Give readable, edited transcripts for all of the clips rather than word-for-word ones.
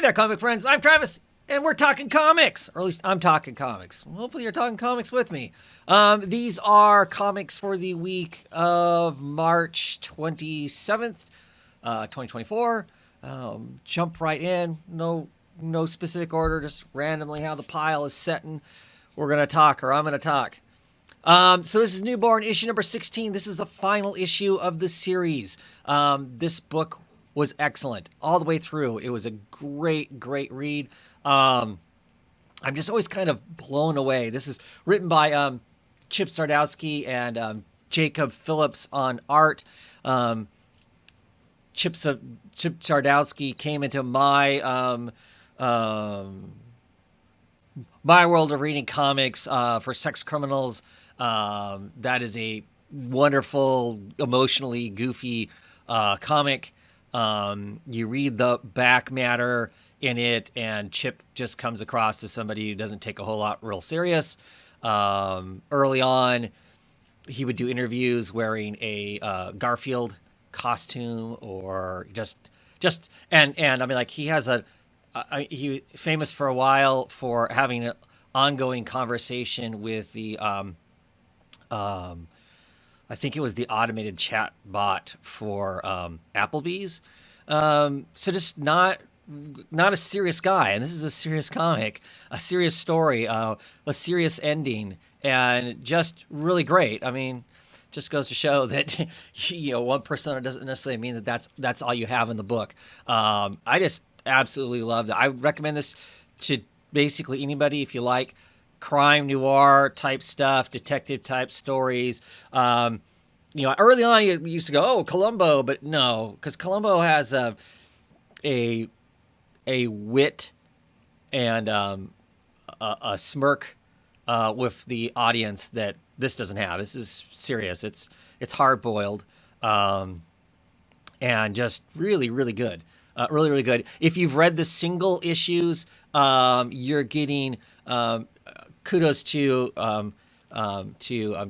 there, comic friends. I'm Travis, and we're talking comics. Or at least I'm talking comics. Hopefully you're talking comics with me. These are comics for the week of March 27th, 2024. Jump right in. No specific order, just randomly how the pile is setting. We're going to talk, or I'm going to talk. So this is Newburn, issue number 16. This is the final issue of the series. This book was excellent all the way through. It was a great read. I'm just always kind of blown away. This is written by Chip Zdarsky and Jacob Phillips on art. Chip Zdarsky came into my my world of reading comics for Sex Criminals. That is a wonderful, emotionally goofy comic. You read the back matter in it, and Chip just comes across as somebody who doesn't take a whole lot real serious. Early on, he would do interviews wearing a Garfield costume, or just and I mean, like, he has he famous for a while for having an ongoing conversation with the I think it was the automated chat bot for Applebee's. So just not a serious guy, and this is a serious comic, a serious story, a serious ending, and just really great. I mean, just goes to show that one persona doesn't necessarily mean that that's all you have in the book. I just absolutely loved it. I recommend this to basically anybody if you like crime noir type stuff, detective type stories. Early on you used to go, oh, Columbo, but no, because Columbo has a wit and a smirk with the audience that this doesn't have. This is serious. It's hard boiled, and just really good. Really good. If you've read the single issues, you're getting kudos to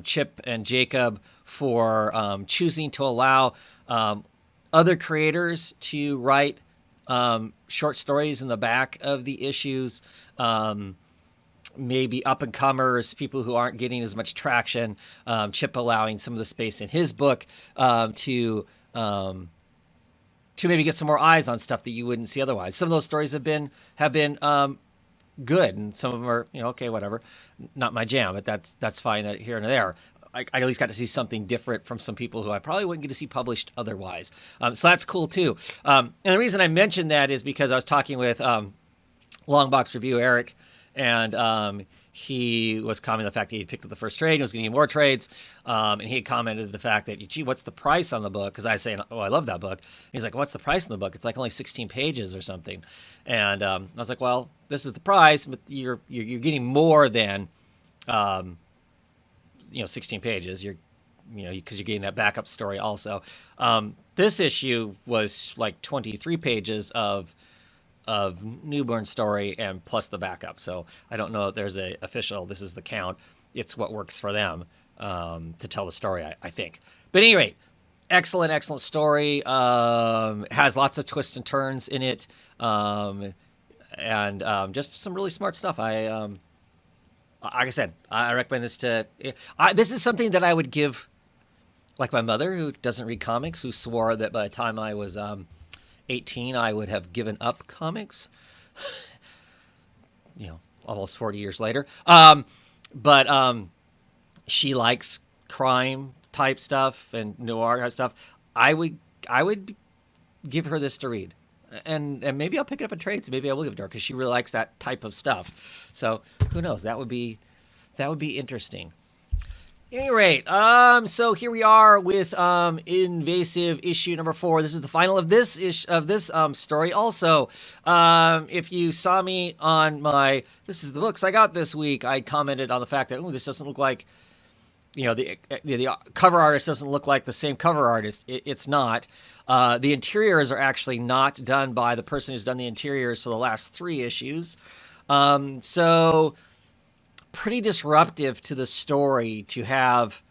Chip and Jacob for choosing to allow other creators to write short stories in the back of the issues. Maybe up-and-comers, people who aren't getting as much traction. Chip allowing some of the space in his book to maybe get some more eyes on stuff that you wouldn't see otherwise. Some of those stories have been good, and some of them are, okay, whatever, not my jam, but that's fine here and there. I at least got to see something different from some people who I probably wouldn't get to see published otherwise. So that's cool too. And the reason I mentioned that is because I was talking with Longbox Review Eric, and he was commenting the fact that he picked up the first trade and was getting more trades. And he had commented the fact that, gee, what's the price on the book? Because I was saying, oh, I love that book. And he's like, what's the price on the book? It's like only 16 pages or something. And I was like, well, this is the price, but you're getting more than 16 pages. Because you're getting that backup story also. This issue was like 23 pages of Newburn story and plus the backup. So I don't know if there's a official, this is the count. It's what works for them to tell the story, I think. But at any rate, excellent story. Has lots of twists and turns in it. And just some really smart stuff. Like I said, I recommend this to... this is something that I would give, like my mother, who doesn't read comics, who swore that by the time I was 18, I would have given up comics. Almost 40 years later. But she likes crime type stuff and noir type stuff. I would give her this to read. And maybe I'll pick it up in trades. Maybe I will give it to her because she really likes that type of stuff. So who knows? That would be interesting. At any rate, so here we are with Invasive issue number 4. This is the final of this story. Also, if you saw me on this is the books I got this week, I commented on the fact that this doesn't look like, the cover artist doesn't look like the same cover artist. It's not. The interiors are actually not done by the person who's done the interiors for the last 3 issues. So pretty disruptive to the story to have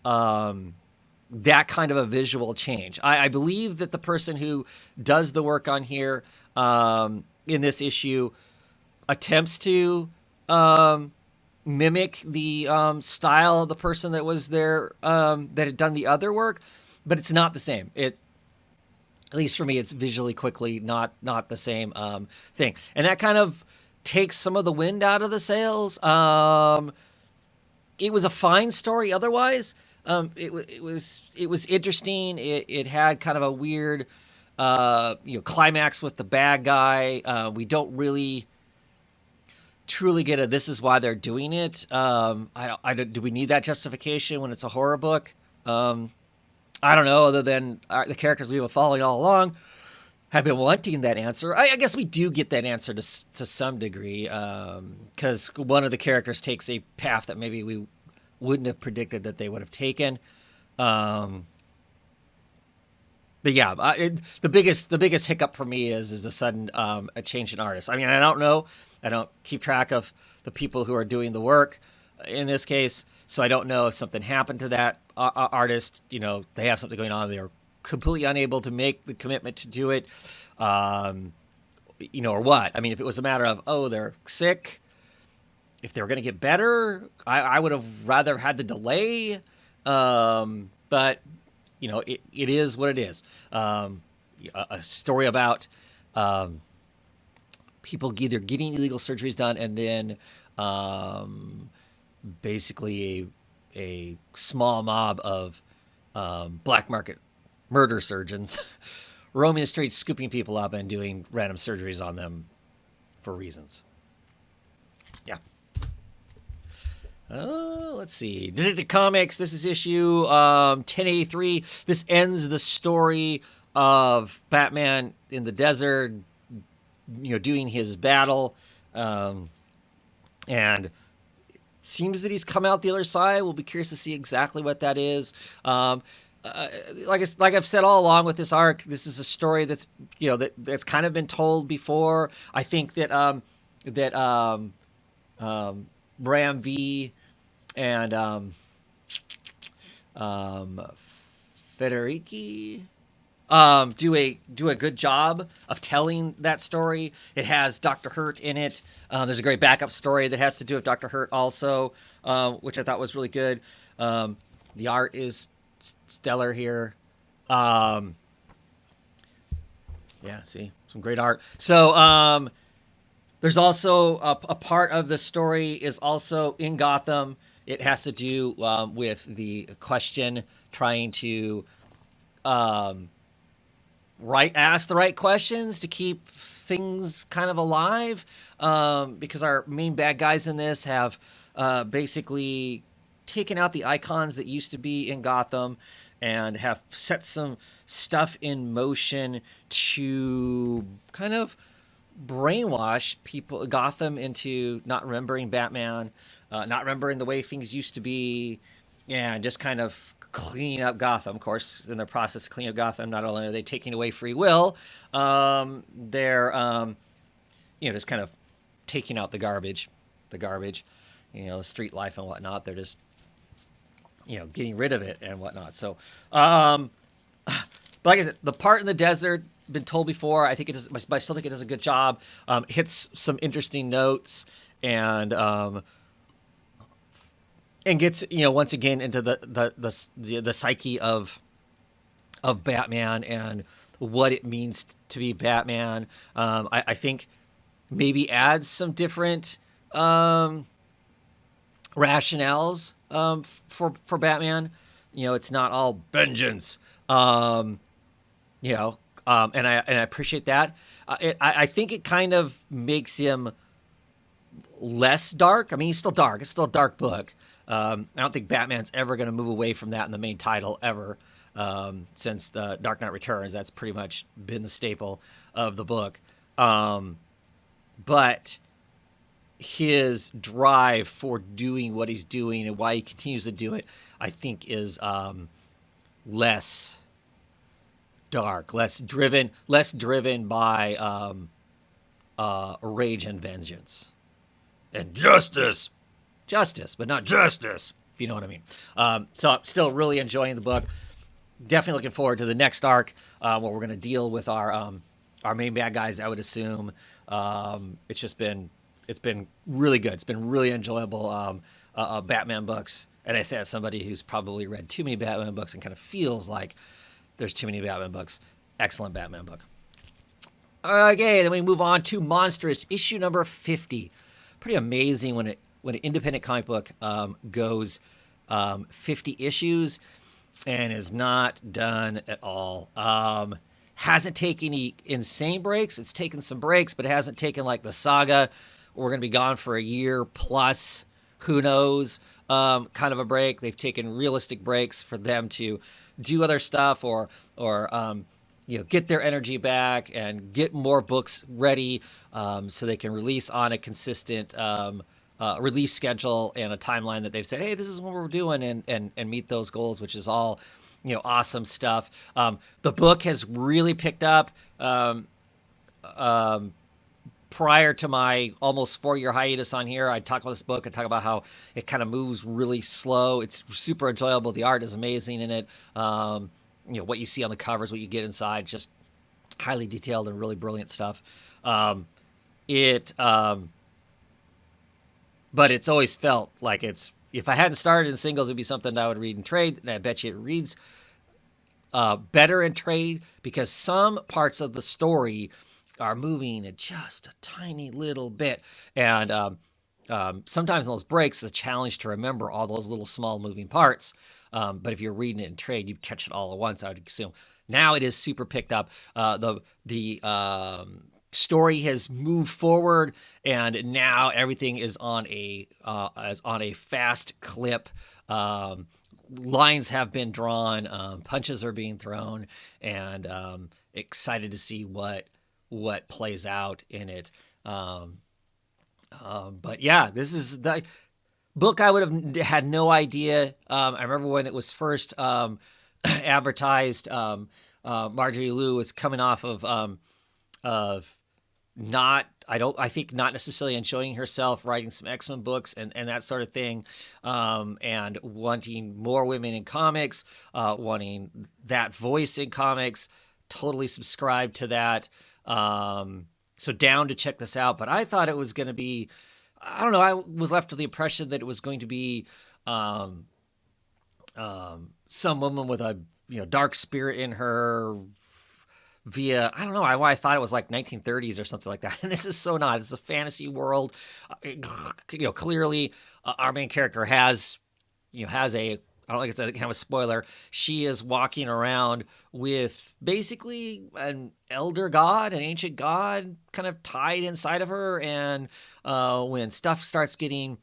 that kind of a visual change. I believe that the person who does the work on here in this issue attempts to mimic the style of the person that was there that had done the other work, but it's not the same. It, at least for me, it's visually quickly not the same thing, and that kind of takes some of the wind out of the sails. It was a fine story otherwise. It was interesting. It had kind of a weird climax with the bad guy. We don't really truly get a this is why they're doing it. Do we need that justification when it's a horror book? I don't know, other than the characters we've been following all along have been wanting that answer. I guess we do get that answer to some degree, because one of the characters takes a path that maybe we wouldn't have predicted that they would have taken. But yeah, the biggest hiccup for me is a sudden a change in artist. I mean, I don't know. I don't keep track of the people who are doing the work in this case, so I don't know if something happened to that artist. You know, they have something going on. They're completely unable to make the commitment to do it, or what. I mean, if it was a matter of, they're sick, if they were going to get better, I would have rather had the delay. But it is what it is. A story about people either getting illegal surgeries done and then basically a small mob of black market murder surgeons roaming the streets, scooping people up and doing random surgeries on them for reasons. Yeah. Let's see. Detective Comics. This is issue 1083. This ends the story of Batman in the desert, doing his battle, and seems that he's come out the other side. We'll be curious to see exactly what that is. Like I've said all along with this arc, this is a story that's that's kind of been told before. I think that Bram V and Federici do a good job of telling that story. It has Dr. Hurt in it. There's a great backup story that has to do with Dr. Hurt also, which I thought was really good. The art is stellar here. Yeah, see, some great art. So there's also a part of the story is also in Gotham. It has to do with the Question trying to ask the right questions to keep things kind of alive, because our main bad guys in this have basically taken out the icons that used to be in Gotham and have set some stuff in motion to kind of brainwash people, Gotham, into not remembering Batman, not remembering the way things used to be, and just kind of cleaning up Gotham. Of course, in the process of cleaning up Gotham, not only are they taking away free will, they're just kind of taking out the garbage, the street life and whatnot. They're just getting rid of it and whatnot. So, but like I said, the part in the desert, been told before. I think it does, but I still think it does a good job. Hits some interesting notes and gets once again into the psyche of Batman and what it means to be Batman. I think maybe adds some different rationales for Batman. It's not all vengeance. And I appreciate that. I think it kind of makes him less dark. I mean, he's still dark. It's still a dark book. I don't think Batman's ever going to move away from that in the main title ever, since the Dark Knight Returns. That's pretty much been the staple of the book. But his drive for doing what he's doing and why he continues to do it, I think, is less dark, less driven by rage and vengeance and justice, but not justice, if you know what I mean. So I'm still really enjoying the book. Definitely looking forward to the next arc, where we're going to deal with our our main bad guys, I would assume. It's been really good. It's been really enjoyable Batman books. And I say as somebody who's probably read too many Batman books and kind of feels like there's too many Batman books. Excellent Batman book. Okay, then we move on to Monstress, issue number 50. Pretty amazing when an independent comic book goes 50 issues and is not done at all. Hasn't taken any insane breaks. It's taken some breaks, but it hasn't taken like the saga. We're going to be gone for a year plus. Who knows? Kind of a break. They've taken realistic breaks for them to do other stuff or get their energy back and get more books ready so they can release on a consistent release schedule and a timeline that they've said, hey, this is what we're doing, and meet those goals, which is all awesome stuff. The book has really picked up prior to my almost 4-year hiatus on here. I talk about this book. I talk about how it kind of moves really slow. It's super enjoyable. The art is amazing in it. What you see on the covers, what you get inside, just highly detailed and really brilliant stuff. It, but it's always felt like if I hadn't started in singles, it'd be something that I would read in trade, and I bet you it reads better in trade because some parts of the story are moving at just a tiny little bit, and sometimes in those breaks, it's a challenge to remember all those little small moving parts. But if you're reading it in trade, you catch it all at once, I would assume. Now it is super picked up. The story has moved forward, and now everything is on a fast clip. Lines have been drawn, punches are being thrown, and excited to see what plays out in it. But yeah, this is the book I would have had no idea. I remember when it was first advertised. Marjorie Liu was coming off of I think not necessarily enjoying herself, writing some X-Men books and that sort of thing, and wanting more women in comics, wanting that voice in comics. Totally subscribed to that. So down to check this out, but I thought it was going to be, I don't know, I was left with the impression that it was going to be some woman with a dark spirit in her via, I don't know why I thought it was like 1930s or something like that. And this is so not. It's a fantasy world. Clearly our main character has a, I don't think it's a kind of a spoiler. She is walking around with basically an elder god, an ancient god, kind of tied inside of her. And when stuff starts getting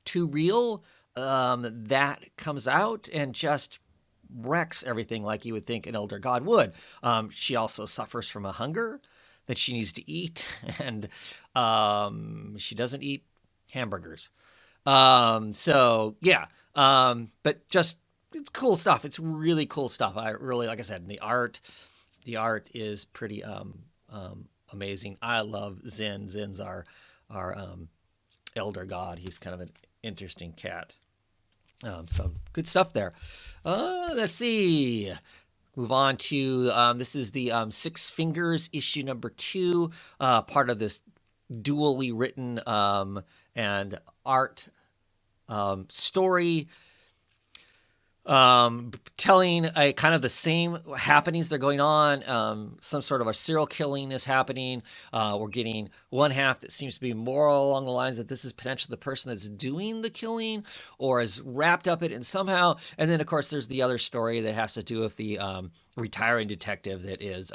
too real, that comes out and just wrecks everything like you would think an elder god would. She also suffers from a hunger that she needs to eat, and she doesn't eat hamburgers. So yeah. But just, it's cool stuff. It's really cool stuff. I really, like I said, the art is pretty, amazing. I love Zen. Zen's our elder god. He's kind of an interesting cat. So good stuff there. Let's see. Move on to, this is the Six Fingers issue number 2, part of this dually written and art story, telling a kind of the same happenings that are going on. Some sort of a serial killing is happening. We're getting one half that seems to be more along the lines that this is potentially the person that's doing the killing or is wrapped up in it somehow. And then, of course, there's the other story that has to do with the retiring detective that is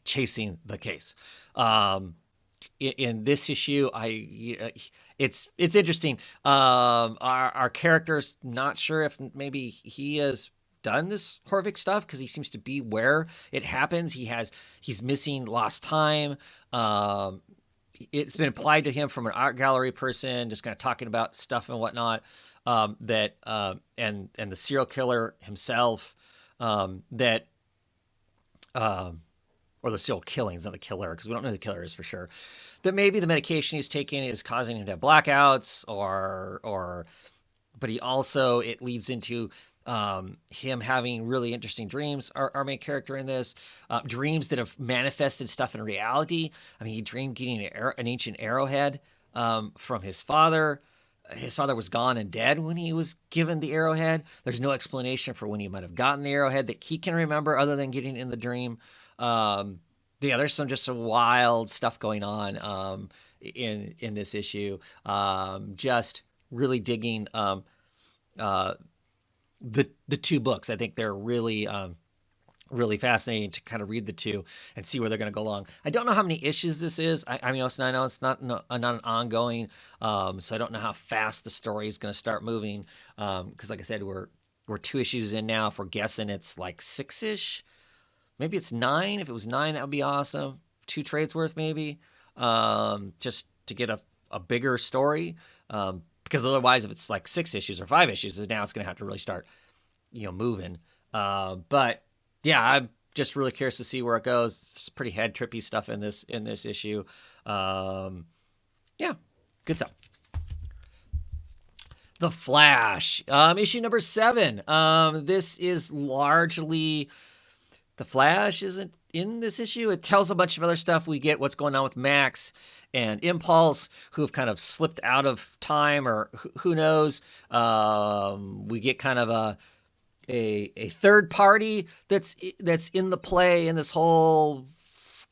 chasing the case. In this issue, it's interesting. Our character's not sure if maybe he has done this horrific stuff because he seems to be where it happens. He's missing lost time. It's been applied to him from an art gallery person, just kind of talking about stuff and whatnot. And the serial killer himself, or the serial killings, not the killer, because we don't know who the killer is for sure, that maybe the medication he's taking is causing him to have blackouts, but he also, it leads into him having really interesting dreams. Our main character in this, dreams that have manifested stuff in reality. I mean, he dreamed getting an ancient arrowhead from his father. His father was gone and dead when he was given the arrowhead. There's no explanation for when he might have gotten the arrowhead that he can remember, other than getting in the dream. Yeah, there's some just some wild stuff going on in this issue. Just really digging uh, the two books. I think they're really fascinating to kind of read the two and see where they're going to go along. I don't know how many issues this is. I mean, I know it's not not an ongoing, so I don't know how fast the story is going to start moving. Because, like I said, we're 2 issues in now. If we're guessing, it's like 6-ish. Maybe it's 9. If it was 9, that would be awesome. 2 trades worth, maybe, just to get a bigger story. Because otherwise, if it's like 6 issues or 5 issues, now it's going to have to really start, moving. But yeah, I'm just really curious to see where it goes. It's pretty head trippy stuff in this issue. Yeah, good stuff. The Flash, issue number 7. This is largely the Flash isn't in this issue. It tells a bunch of other stuff. We get what's going on with Max and Impulse, who have kind of slipped out of time, or who knows. We get kind of a third party that's in the play in this whole,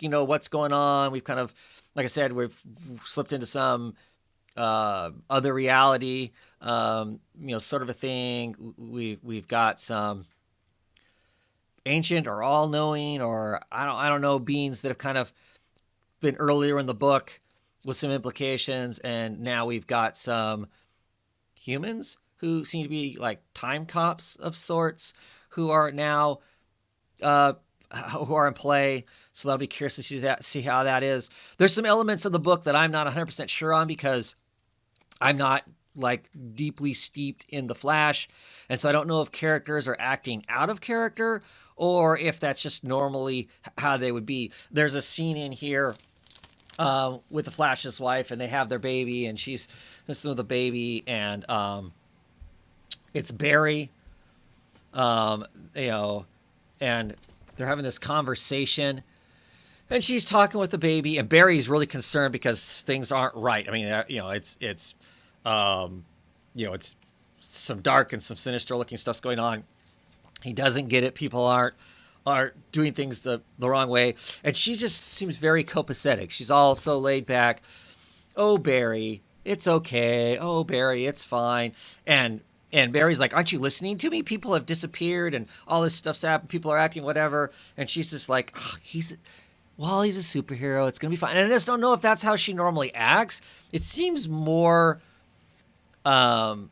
what's going on. We've kind of, like I said, we've slipped into some other reality, sort of a thing. We've got some ancient or all-knowing, or I don't know, beings that have kind of been earlier in the book with some implications, and now we've got some humans who seem to be like time cops of sorts, who are now who are in play. So that'll be curious to see how that is. There's some elements of the book that I'm not 100% sure on, because I'm not like deeply steeped in the Flash, and so I don't know if characters are acting out of character or if that's just normally how they would be. There's a scene in here with the Flash's wife, and they have their baby, and she's listening with the baby, and it's Barry, and they're having this conversation, and she's talking with the baby, and Barry's really concerned because things aren't right. I mean, it's some dark and some sinister looking stuff's going on. He doesn't get it. People aren't doing things the wrong way, and she just seems very copacetic. She's all so laid back. Oh, Barry, it's okay. Oh, Barry, it's fine. And Barry's like, aren't you listening to me? People have disappeared, and all this stuff's happened. People are acting whatever. And she's just like, oh, he's a superhero. It's gonna be fine. And I just don't know if that's how she normally acts. It seems more numb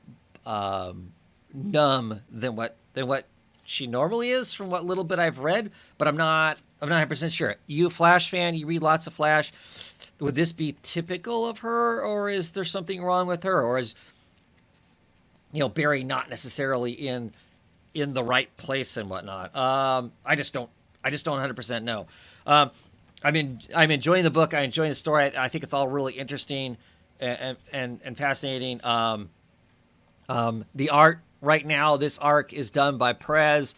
than what she normally is, from what little bit I've read, but I'm not 100% sure. You a Flash fan, you read lots of Flash. Would this be typical of her, or is there something wrong with her, or is Barry not necessarily in the right place and whatnot? I just don't 100% know. I'm enjoying the book. I enjoy the story. I think it's all really interesting and fascinating. The art right now, this arc is done by Perez.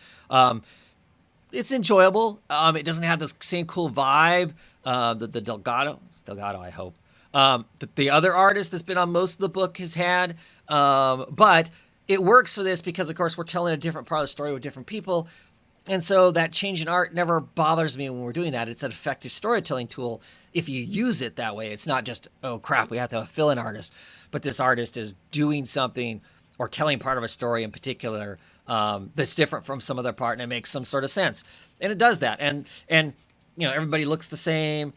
It's enjoyable. It doesn't have the same cool vibe. The Delgado, I hope. The other artist that's been on most of the book has had. But it works for this because, of course, we're telling a different part of the story with different people. And so that change in art never bothers me when we're doing that. It's an effective storytelling tool if you use it that way. It's not just, oh, crap, we have to have a fill-in artist. But this artist is doing something or telling part of a story in particular that's different from some other part, and it makes some sort of sense. And it does that. And everybody looks the same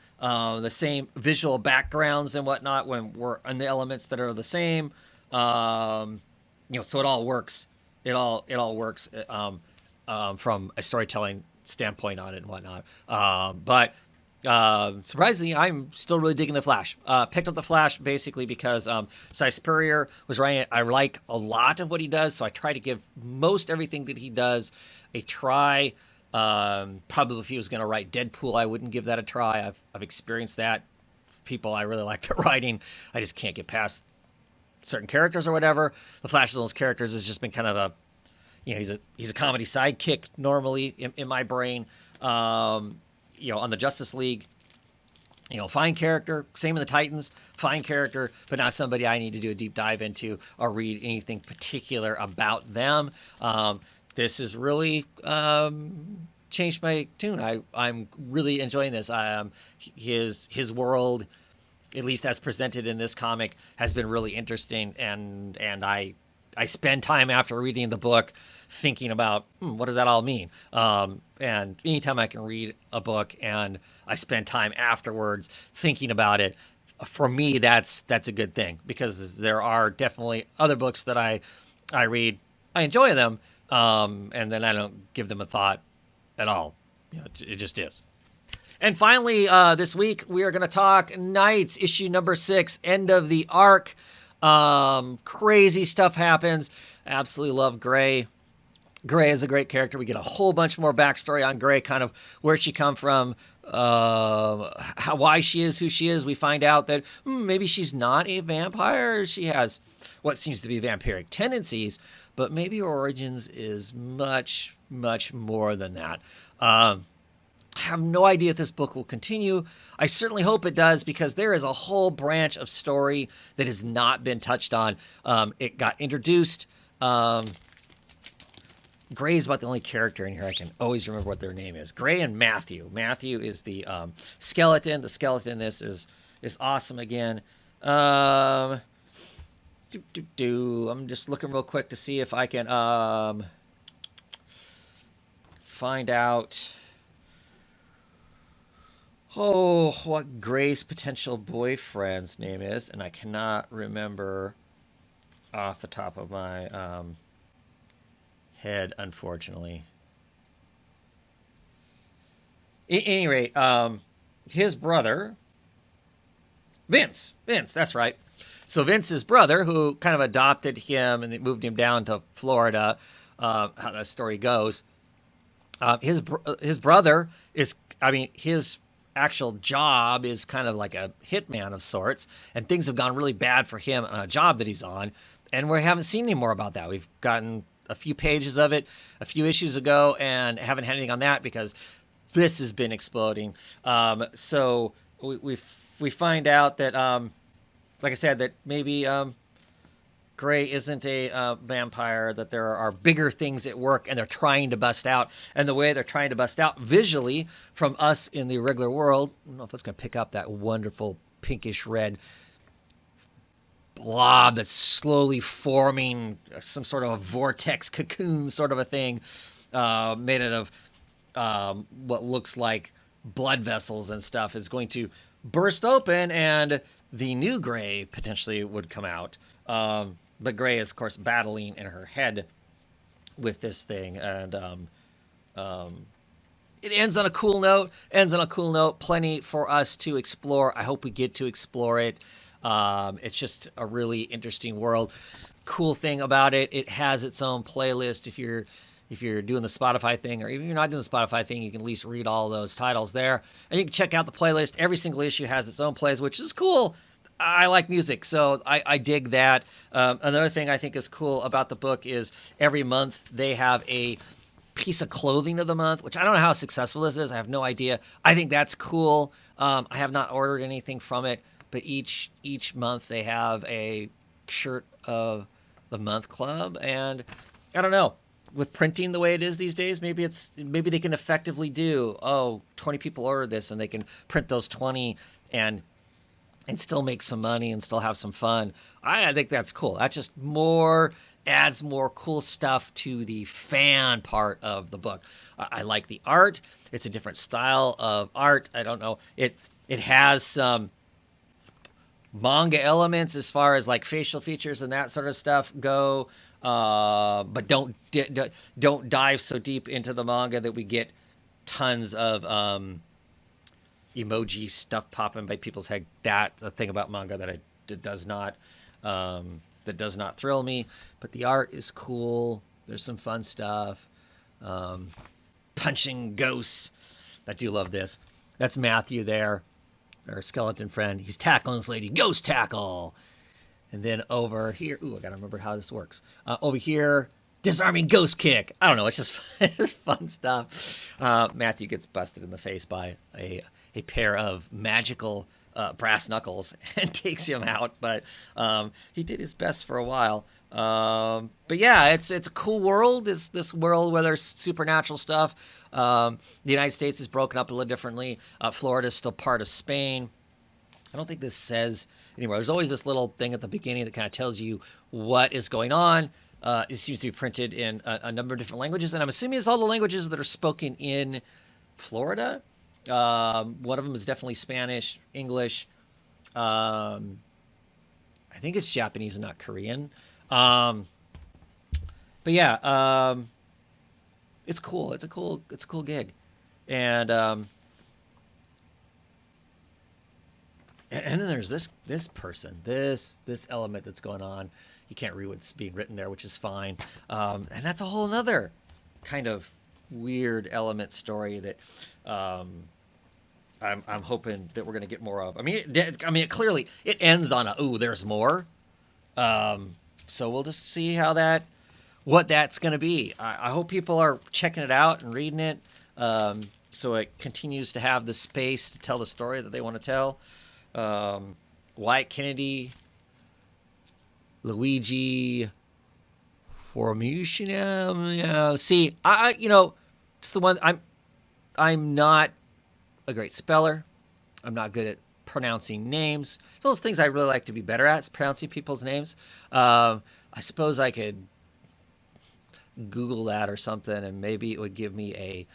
visual backgrounds and whatnot when we're in the elements that are the same. So it all works. It all works from a storytelling standpoint on it and whatnot. But surprisingly, I'm still really digging the Flash. Picked up the Flash basically because Cy Spurrier was writing it. I like a lot of what he does, so I try to give most everything that he does a try. Probably if he was going to write Deadpool, I wouldn't give that a try. I've experienced that. People I really like their writing. I just can't get past certain characters or whatever. The Flash of those characters has just been kind of he's a comedy sidekick normally in my brain. On the Justice League, fine character. Same in the Titans, fine character, but not somebody I need to do a deep dive into or read anything particular about them. This has really changed my tune. I'm really enjoying this. His world, at least as presented in this comic, has been really interesting, and I spend time after reading the book thinking about what does that all mean. And anytime I can read a book and I spend time afterwards thinking about it, for me that's a good thing, because there are definitely other books that I read, I enjoy them, and then I don't give them a thought at all. It just is. And finally, this week we are going to talk Knights, issue number 6, end of the arc. Crazy stuff happens. Absolutely love Gray. Gray is a great character. We get a whole bunch more backstory on Gray, kind of where she come from, why she is who she is. We find out that maybe she's not a vampire. She has what seems to be vampiric tendencies, but maybe her origins is much, much more than that. I have no idea if this book will continue. I certainly hope it does, because there is a whole branch of story that has not been touched on. It got introduced. Gray's about the only character in here I can always remember what their name is. Gray and Matthew. Matthew is the skeleton. The skeleton in this is awesome again. I'm just looking real quick to see if I can find out what Gray's potential boyfriend's name is, and I cannot remember off the top of my head, unfortunately. At any rate, his brother, Vince, that's right. So Vince's brother, who kind of adopted him and moved him down to Florida, how that story goes, his brother is, his actual job is kind of like a hitman of sorts, and things have gone really bad for him on a job that he's on, and we haven't seen any more about that. We've gotten a few pages of it a few issues ago, and haven't had anything on that because this has been exploding. So we find out that, like I said, that maybe Gray isn't a vampire, that there are bigger things at work, and they're trying to bust out. And the way they're trying to bust out visually from us in the regular world, I don't know if it's going to pick up that wonderful pinkish red blob that's slowly forming some sort of a vortex cocoon sort of a thing, made out of what looks like blood vessels and stuff, is going to burst open, and the new Gray potentially would come out. But Gray is, of course, battling in her head with this thing, and it ends on a cool note. Plenty for us to explore. I hope we get to explore it. It's just a really interesting world. Cool thing about it, it has its own playlist. If you're doing the Spotify thing, or even if you're not doing the Spotify thing, you can at least read all those titles there, and you can check out the playlist. Every single issue has its own plays, which is cool. I like music, so I dig that. Another thing I think is cool about the book is every month they have a piece of clothing of the month, which I don't know how successful this is. I have no idea. I think that's cool. I have not ordered anything from it, but each month they have a shirt of the month club, and I don't know. With printing the way it is these days, maybe they can effectively do 20 people ordered this, and they can print those 20 and still make some money and still have some fun. I think that's cool. That's just adds more cool stuff to the fan part of the book. I like the art. It's a different style of art. I don't know. It has some manga elements as far as like facial features and that sort of stuff go, but don't dive so deep into the manga that we get tons of emoji stuff popping by people's head. That's a thing about manga that does not thrill me. But the art is cool. There's some fun stuff. Punching ghosts. I do love this. That's Matthew there, our skeleton friend. He's tackling this lady. Ghost tackle. And then over here, I gotta remember how this works. Over here, disarming ghost kick. I don't know. It's just it's just fun stuff. Matthew gets busted in the face by a pair of magical brass knuckles and takes him out. But he did his best for a while. But yeah, it's a cool world. It's this world where there's supernatural stuff. The United States is broken up a little differently. Florida is still part of Spain. I don't think this says anymore. There's always this little thing at the beginning that kind of tells you what is going on. It seems to be printed in a number of different languages, and I'm assuming it's all the languages that are spoken in Florida. One of them is definitely Spanish, English. I think it's Japanese and not Korean. But yeah, it's cool. It's a cool gig, and then there's this person, this element that's going on. You can't read what's being written there, which is fine. And that's a whole other kind of weird element story that I'm hoping that we're going to get more of. I mean, it clearly it ends on a ooh, there's more. So we'll just see what that's going to be. I hope people are checking it out and reading it, so it continues to have the space to tell the story that they want to tell. Wyatt Kennedy, Luigi Formation. Yeah. See, I it's the one I'm not a great speller. I'm not good at pronouncing names. It's those things I really like to be better at, is pronouncing people's names. I suppose I could Google that or something, and maybe it would give me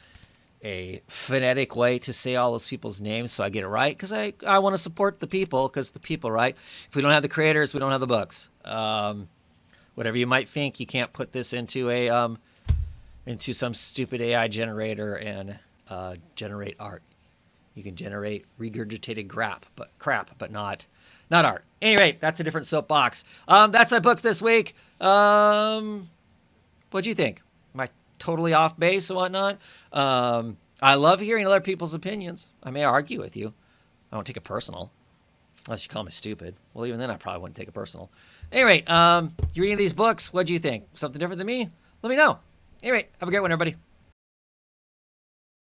a phonetic way to say all those people's names so I get it right, because I want to support the people, because the people, right? If we don't have the creators, we don't have the books. Whatever you might think, you can't put this into into some stupid AI generator and generate art. You can generate regurgitated crap, but not art. Anyway, that's a different soapbox. That's my books this week. What'd you think? Am I totally off base and whatnot? I love hearing other people's opinions. I may argue with you. I don't take it personal. Unless you call me stupid. Well, even then I probably wouldn't take it personal. Anyway, you reading these books? What'd you think? Something different than me? Let me know. Anyway, have a great one, everybody.